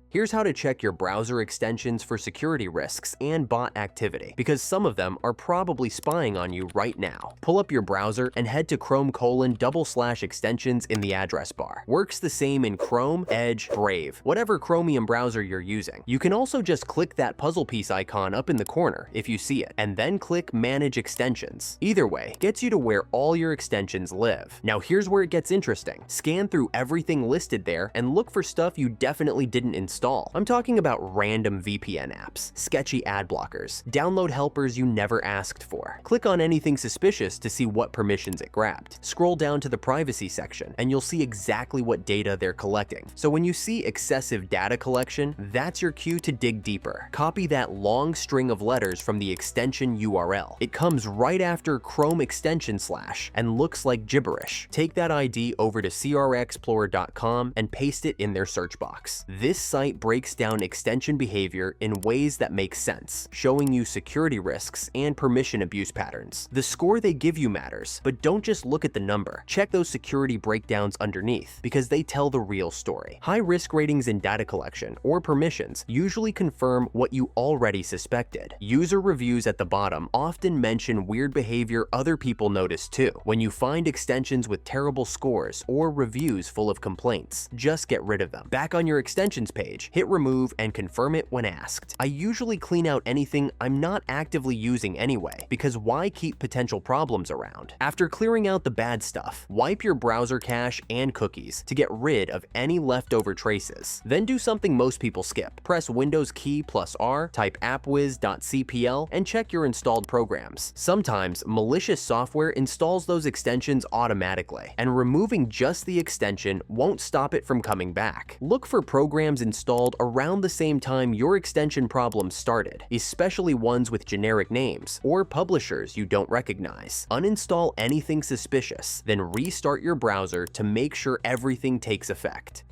Here's how to check your browser extensions for security risks and bot activity, because some of them are probably spying on you right now. Pull up your browser and head to Chrome:/extensions in the address bar. Works the same in Chrome, Edge, Brave, whatever Chromium browser you're using. You can also just click that puzzle piece icon up in the corner if you see it, and then click Manage Extensions. Either way, gets you to where all your extensions live. Now here's where it gets interesting. Scan through everything listed there and look for stuff you definitely didn't install. I'm talking about random VPN apps, sketchy ad blockers, download helpers you never asked for. Click on anything suspicious to see what permissions it grabbed. Scroll down to the privacy section and you'll see exactly what data they're collecting. So when you see excessive data collection, that's your cue to dig deeper. Copy that long string of letters from the extension URL. It comes right after Chrome extension / and looks like gibberish. Take that ID over to CRXplorer.com and paste it in their search box. This site breaks down extension behavior in ways that make sense, showing you security risks and permission abuse patterns. The score they give you matters, but don't just look at the number. Check those security breakdowns underneath, because they tell the real story. High risk ratings in data collection or permissions usually confirm what you already suspected. User reviews at the bottom often mention weird behavior other people notice too. When you find extensions with terrible scores or reviews full of complaints, just get rid of them. Back on your extensions page, hit remove and confirm it when asked. I usually clean out anything I'm not actively using anyway, because why keep potential problems around? After clearing out the bad stuff, wipe your browser cache and cookies to get rid of any leftover traces. Then do something most people skip. Press Windows key +R, type appwiz.cpl, and check your installed programs. Sometimes malicious software installs those extensions automatically, and removing just the extension won't stop it from coming back. Look for programs installed around the same time your extension problem started, especially ones with generic names or publishers you don't recognize. Uninstall anything suspicious, then restart your browser to make sure everything takes effect.